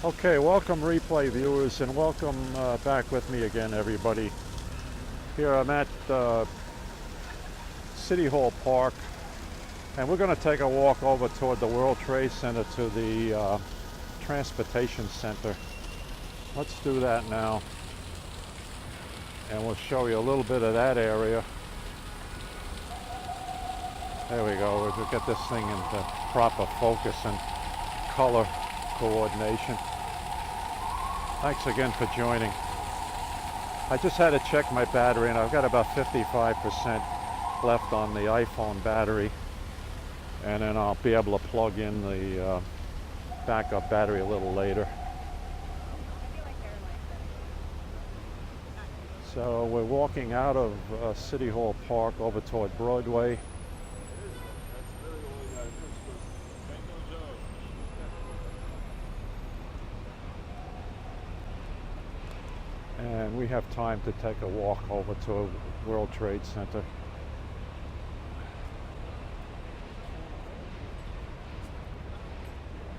Okay, welcome replay viewers, and welcome back with me again, everybody. Here I'm at City Hall Park, and we're going to take a walk over toward the World Trade Center to the Transportation Center. Let's do that now, and we'll show you a little bit of that area. There we go. We'll get this thing into proper focus and color coordination. Thanks again for joining. I just had to check my battery, and I've got about 55% left on the iPhone battery, and then I'll be able to plug in the backup battery a little later. So we're walking out of City Hall Park over toward Broadway. And we have time to take a walk over to World Trade Center.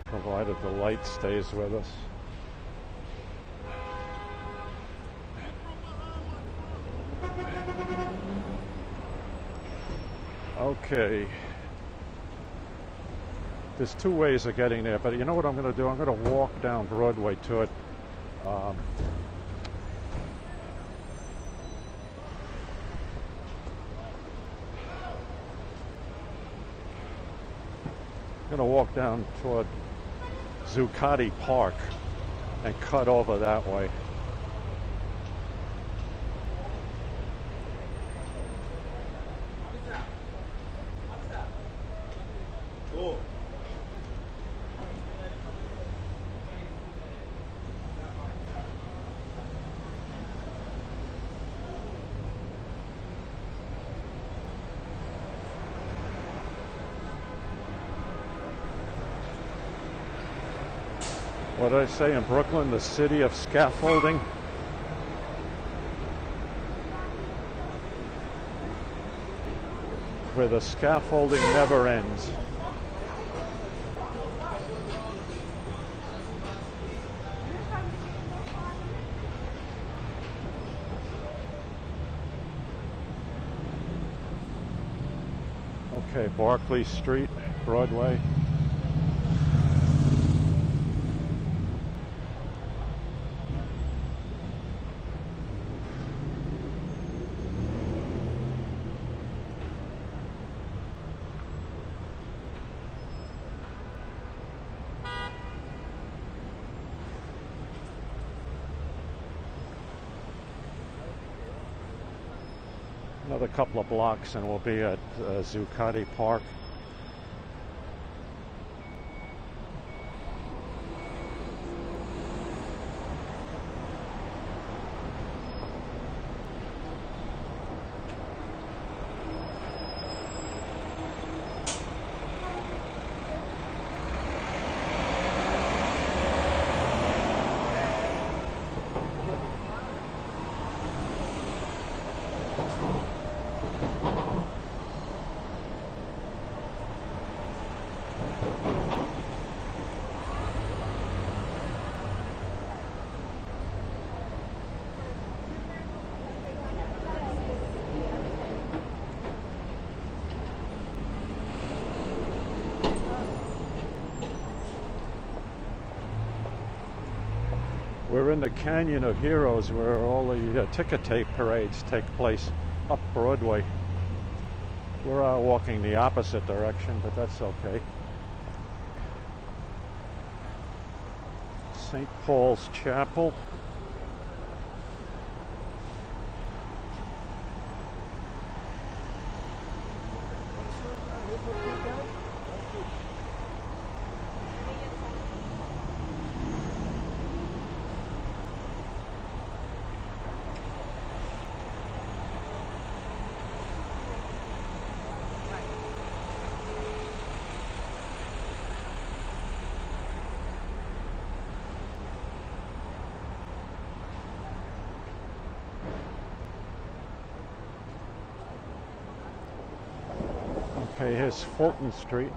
Provided the light stays with us. Okay. There's two ways of getting there, but you know what I'm going to do? I'm going to walk down Broadway to it. I'm going to walk down toward Zuccotti Park and cut over that way. What did I say in Brooklyn? The city of scaffolding? Where the scaffolding never ends. Okay, Barclay Street, Broadway. Another couple of blocks and we'll be at Zuccotti Park. We're in the Canyon of Heroes, where all the ticker tape parades take place up Broadway. We're walking the opposite direction, but that's okay. St. Paul's Chapel. Okay, here's Fulton Street.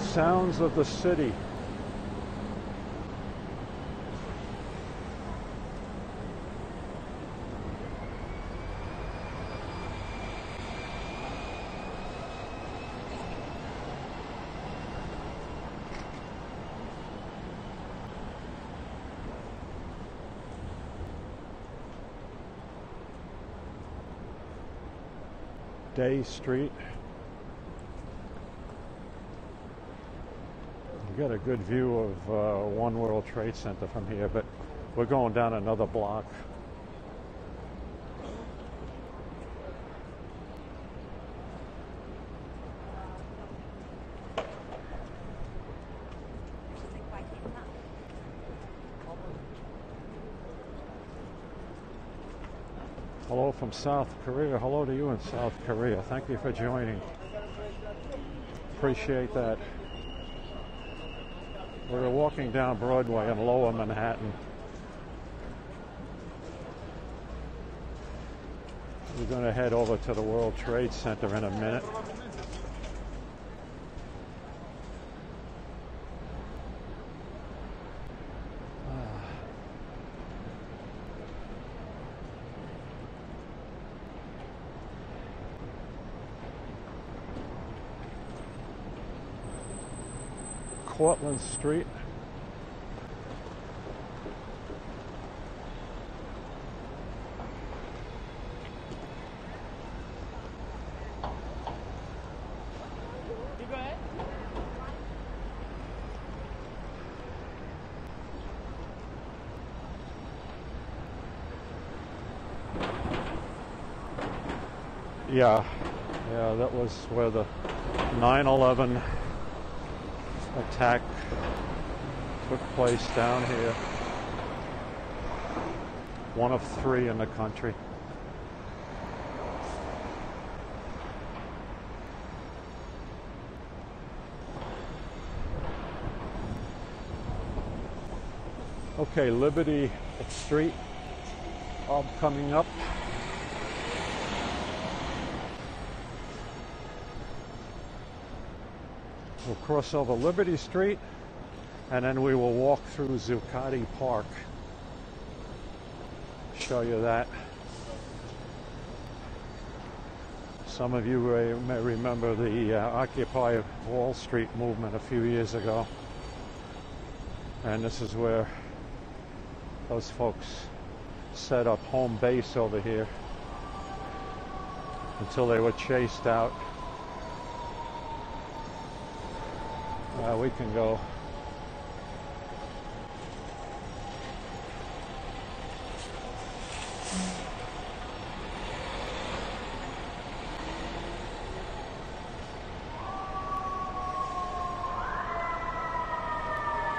sounds of the city. Day Street. You got a good view of One World Trade Center from here, but we're going down another block. Hello from South Korea. Hello to you in South Korea. Thank you for joining. Appreciate that. We're walking down Broadway in Lower Manhattan. We're going to head over to the World Trade Center in a minute. Cortlandt Street. Yeah, that was where the 9/11 attack took place down here. One of 3 in the country. Okay, Liberty Street coming up. We'll cross over Liberty Street, and then we will walk through Zuccotti Park. Show you that. Some of you may remember the Occupy Wall Street movement a few years ago. And this is where those folks set up home base over here until they were chased out. We can go.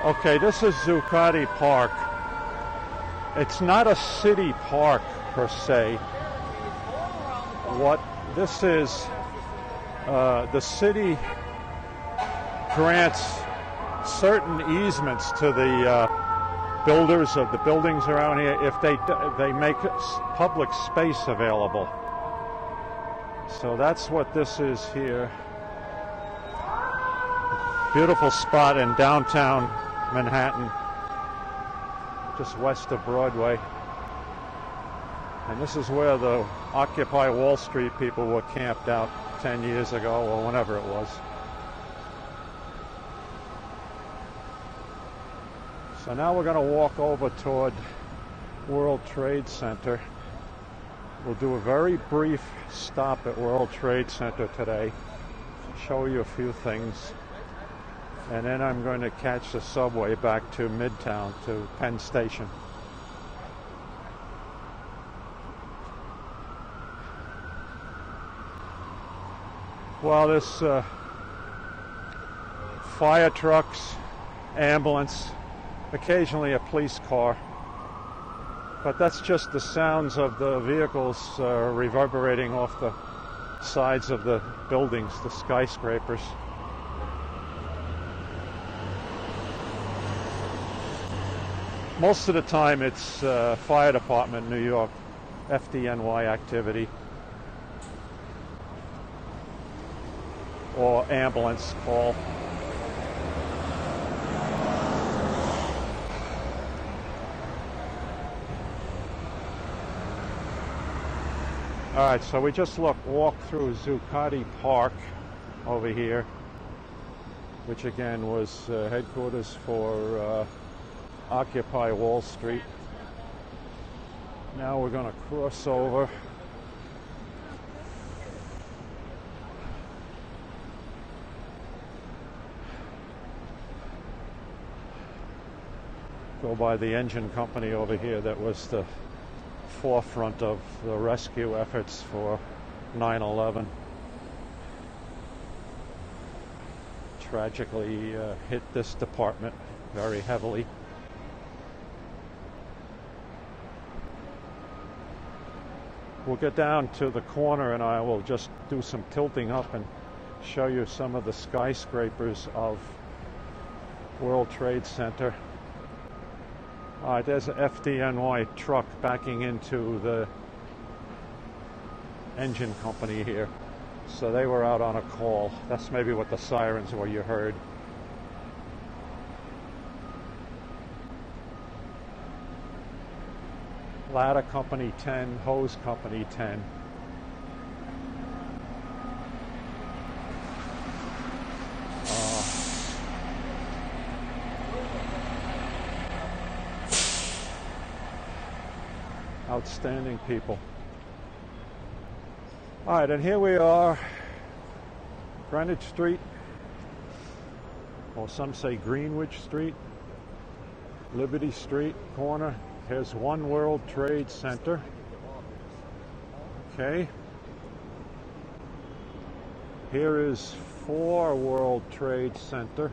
Okay, this is Zuccotti Park. It's not a city park per se. What this is, the city grants certain easements to the builders of the buildings around here if they make public space available. So that's what this is here. Beautiful spot in downtown Manhattan, just west of Broadway. And this is where the Occupy Wall Street people were camped out 10 years ago or whenever it was. So now we're going to walk over toward World Trade Center. We'll do a very brief stop at World Trade Center today, show you a few things, and then I'm going to catch the subway back to Midtown, to Penn Station. Well, this fire trucks, ambulance, occasionally a police car, but that's just the sounds of the vehicles reverberating off the sides of the buildings, the skyscrapers. Most of the time it's fire department, New York, FDNY activity, or ambulance call. All right, so we just walked through Zuccotti Park over here, which again was headquarters for Occupy Wall Street. Now we're going to cross over go by the engine company over here that was the forefront of the rescue efforts for 9/11. Tragically hit this department very heavily. We'll get down to the corner and I will just do some tilting up and show you some of the skyscrapers of World Trade Center. All right, there's an FDNY truck backing into the engine company here. So they were out on a call. That's maybe what the sirens were you heard. Ladder Company 10, Hose Company 10. Outstanding people. All right, and here we are, Greenwich Street, or some say Greenwich Street, Liberty Street corner. Here's One World Trade Center. Okay. Here is 4 World Trade Center.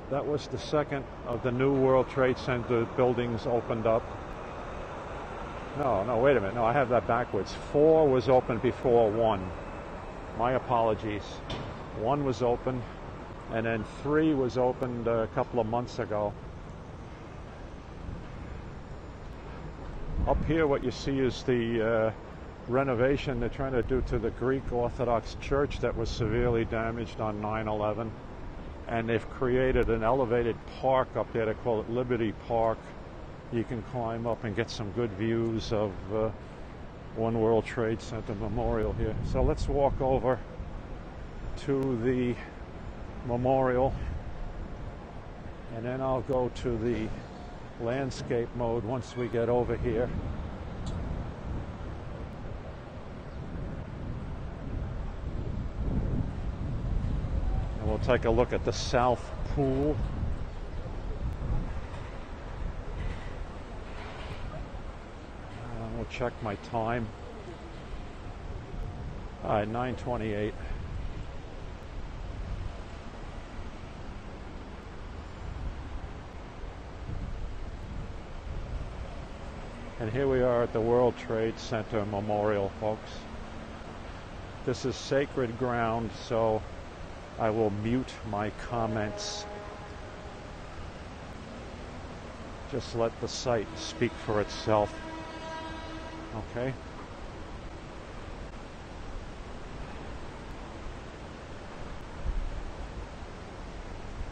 That was the second of the new World Trade Center buildings opened up. No, wait a minute. No, I have that backwards. 4 was opened before 1. My apologies. 1 was opened, and then 3 was opened a couple of months ago. Up here, what you see is the renovation they're trying to do to the Greek Orthodox Church that was severely damaged on 9/11. And they've created an elevated park up there. They call it Liberty Park. You can climb up and get some good views of One World Trade Center Memorial here. So let's walk over to the memorial, and then I'll go to the landscape mode once we get over here. We'll take a look at the South Pool. We'll check my time. All right, 9:28. And here we are at the World Trade Center Memorial, folks. This is sacred ground, so I will mute my comments. Just let the site speak for itself. Okay?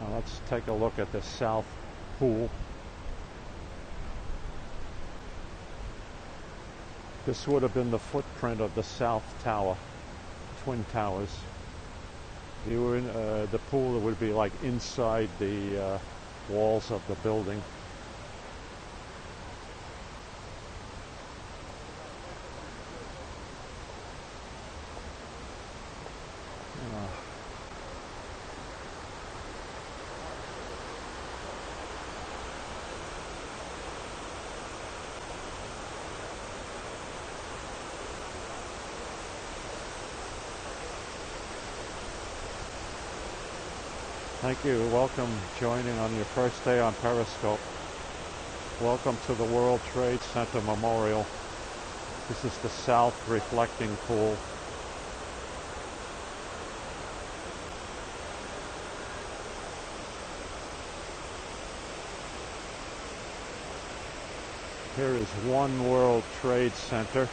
Now let's take a look at the South Pool. This would have been the footprint of the South Tower, Twin Towers. You were in the pool that would be like inside the walls of the building. Thank you. Welcome joining on your first day on Periscope. Welcome to the World Trade Center Memorial. This is the South Reflecting Pool. Here is One World Trade Center.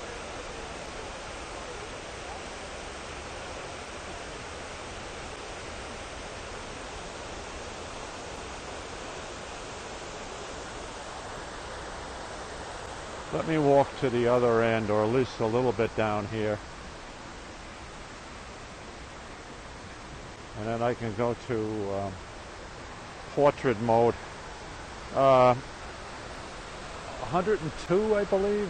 Let me walk to the other end, or at least a little bit down here. And then I can go to portrait mode. 102, I believe.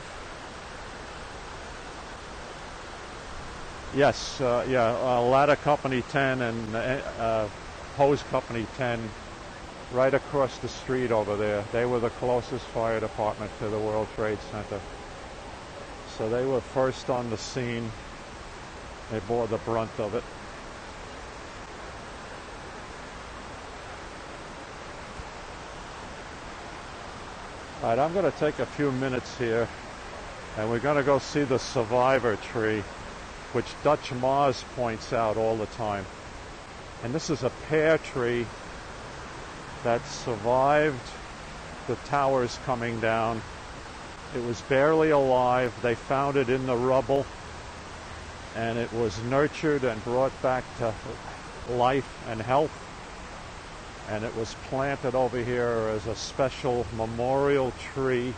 Yes, Ladder Company 10 and Hose Company 10 right across the street over there. They were the closest fire department to the World Trade Center. So they were first on the scene. They bore the brunt of it. All right, I'm going to take a few minutes here, and we're going to go see the survivor tree, which Dutch Mars points out all the time. And this is a pear tree that survived the towers coming down. It was barely alive. They found it in the rubble, and it was nurtured and brought back to life and health. And it was planted over here as a special memorial tree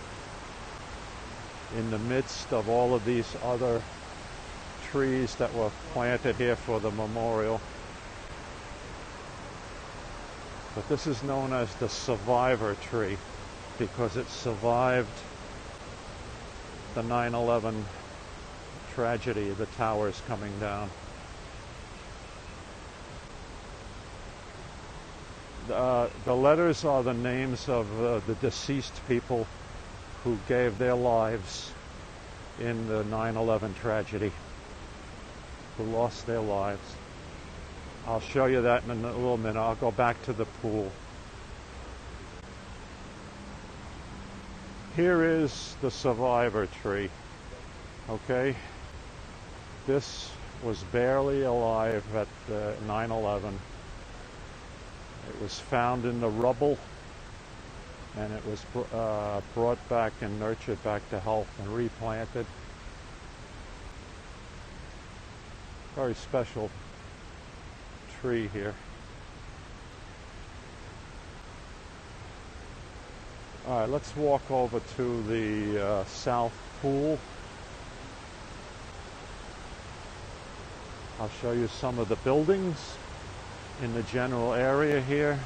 in the midst of all of these other trees that were planted here for the memorial. But this is known as the survivor tree because it survived the 9/11 tragedy, the towers coming down. The letters are the names of the deceased people who gave their lives in the 9/11 tragedy, who lost their lives. I'll show you that in a little minute. I'll go back to the pool. Here is the survivor tree. Okay? This was barely alive at 9/11. It was found in the rubble, and it was brought back and nurtured back to health and replanted. Very special tree here. All right, let's walk over to the south pool. I'll show you some of the buildings in the general area here.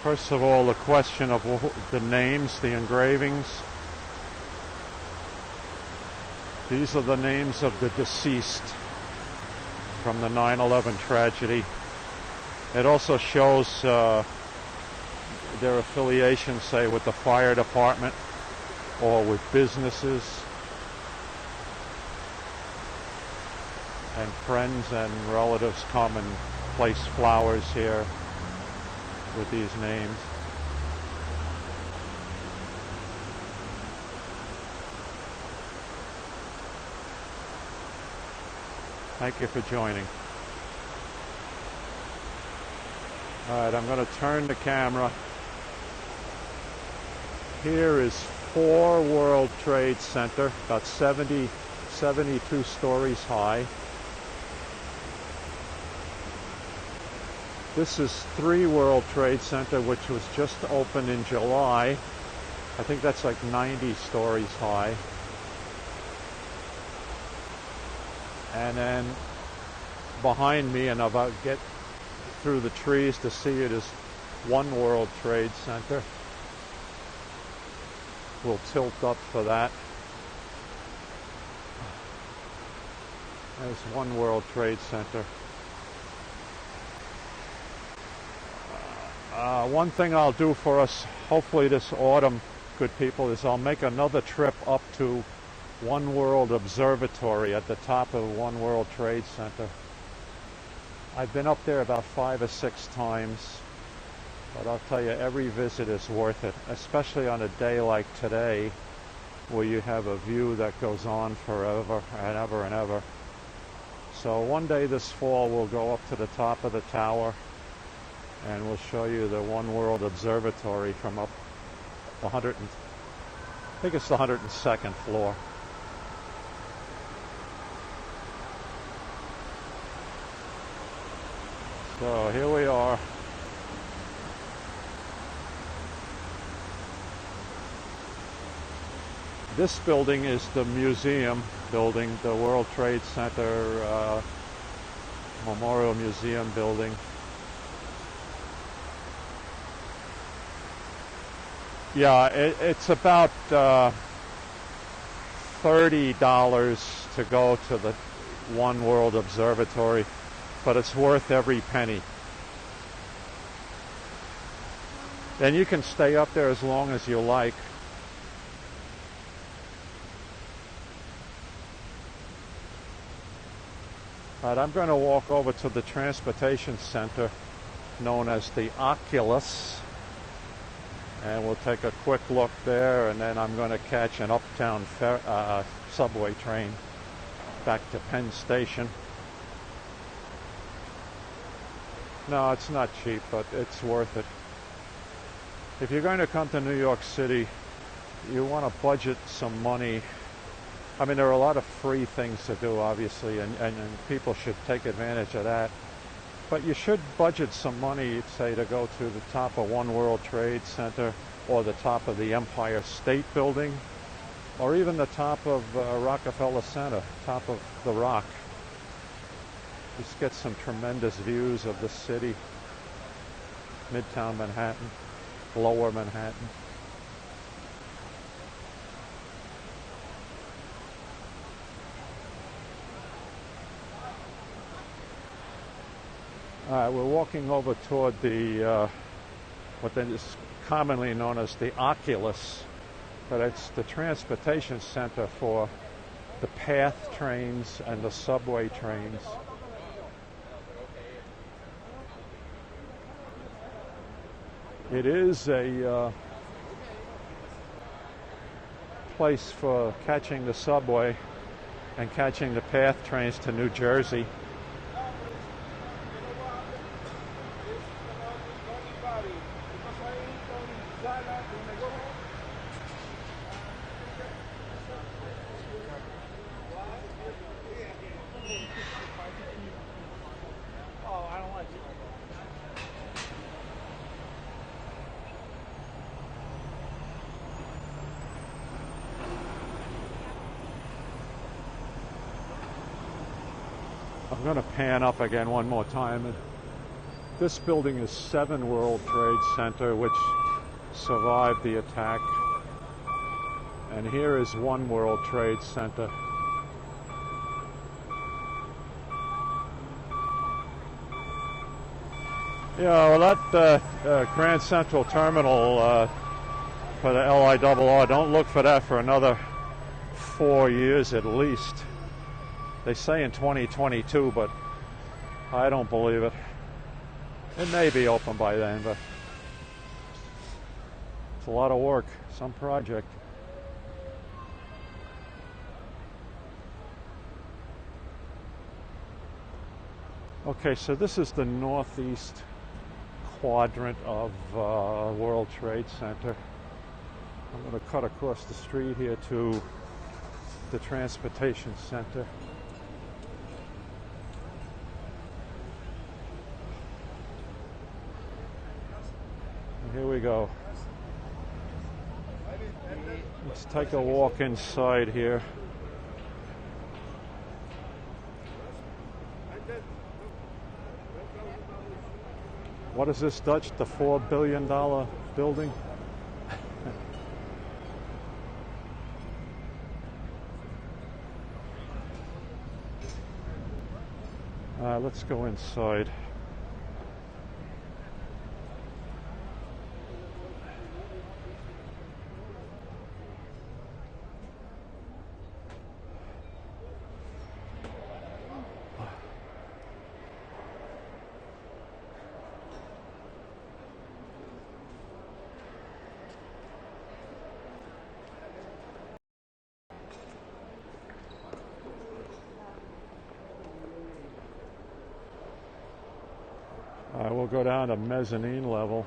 First of all, the question of the names, the engravings. These are the names of the deceased from the 9/11 tragedy. It also shows their affiliation, say, with the fire department or with businesses. And friends and relatives come and place flowers here with these names. Thank you for joining. All right, I'm going to turn the camera. Here is 4 World Trade Center, about 72 stories high. This is 3 World Trade Center, which was just opened in July. I think that's like 90 stories high. And then behind me, and I'll get through the trees to see it, is 1 World Trade Center. We'll tilt up for that. There's 1 World Trade Center. One thing I'll do for us, hopefully this autumn, good people, is I'll make another trip up to One World Observatory at the top of One World Trade Center. I've been up there about 5 or 6 times, but I'll tell you, every visit is worth it, especially on a day like today, where you have a view that goes on forever and ever and ever. So one day this fall, we'll go up to the top of the tower, and we'll show you the One World Observatory from up I think it's the 102nd floor. So here we are This building is the museum building, the World Trade Center Memorial Museum building. Yeah, it's about $30 to go to the One World Observatory, but it's worth every penny. And you can stay up there as long as you like. All right, I'm going to walk over to the transportation center known as the Oculus, and we'll take a quick look there, and then I'm going to catch an uptown subway train back to Penn Station. No, it's not cheap, but it's worth it. If you're going to come to New York City, you want to budget some money. I mean, there are a lot of free things to do, obviously, and people should take advantage of that. But you should budget some money, say, to go to the top of One World Trade Center, or the top of the Empire State Building, or even the top of Rockefeller Center, top of the Rock. Just get some tremendous views of the city, Midtown Manhattan, Lower Manhattan. We're walking over toward the what is commonly known as the Oculus, but it's the transportation center for the PATH trains and the subway trains. It is a place for catching the subway and catching the PATH trains to New Jersey. I'm going to pan up again one more time. This building is 7 World Trade Center, which survived the attack. And here is 1 World Trade Center. Yeah, well, that Grand Central Terminal for the LIRR, don't look for that for another 4 years at least. They say in 2022, but I don't believe it. It may be open by then, but it's a lot of work, some project. Okay, so this is the northeast quadrant of World Trade Center. I'm going to cut across the street here to the transportation center. Here we go. Let's take a walk inside here. What is this, Dutch? The $4 billion building? Let's go inside. We'll go down to mezzanine level.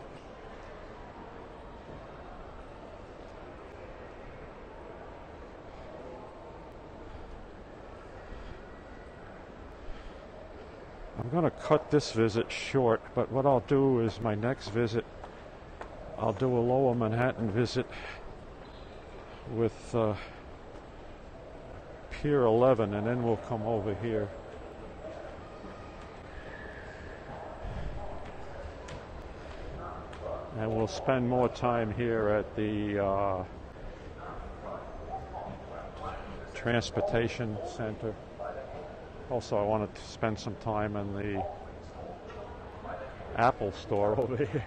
I'm going to cut this visit short, but what I'll do is my next visit, I'll do a Lower Manhattan visit with Pier 11, and then we'll come over here. And we'll spend more time here at the transportation center. Also, I wanted to spend some time in the Apple store over here.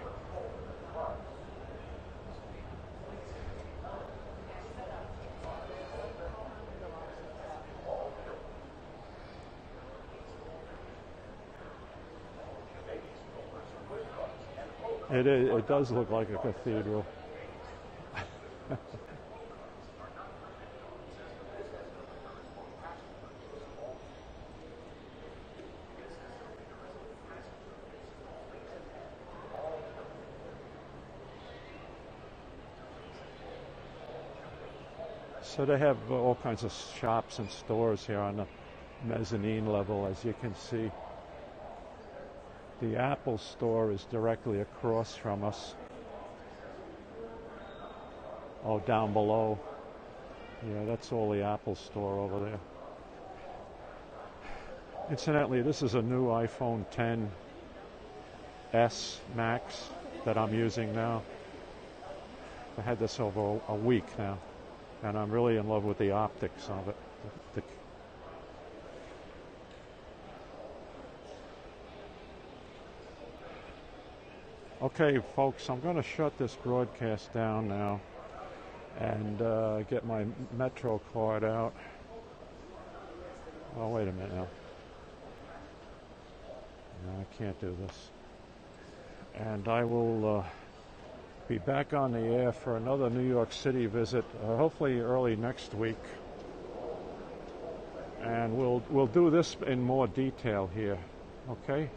It does look like a cathedral. So they have all kinds of shops and stores here on the mezzanine level, as you can see. The Apple store is directly across from us. Oh, down below. Yeah, that's all the Apple store over there. Incidentally, this is a new iPhone XS Max that I'm using now. I had this over a week now, and I'm really in love with the optics of it. Okay, folks, I'm going to shut this broadcast down now and get my Metro card out. Oh, wait a minute now. No, I can't do this. And I will be back on the air for another New York City visit, hopefully early next week. And we'll do this in more detail here, okay?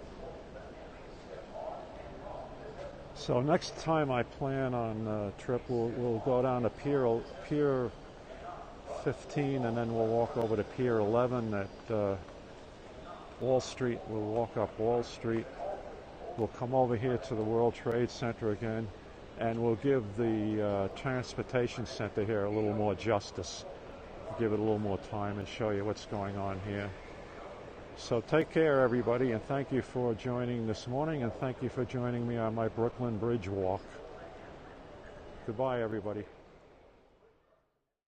So next time I plan on a trip, we'll go down to Pier 15, and then we'll walk over to Pier 11 at Wall Street. We'll walk up Wall Street. We'll come over here to the World Trade Center again, and we'll give the transportation center here a little more justice. Give it a little more time and show you what's going on here. So take care, everybody, and thank you for joining this morning, and thank you for joining me on my Brooklyn Bridge walk. Goodbye, everybody.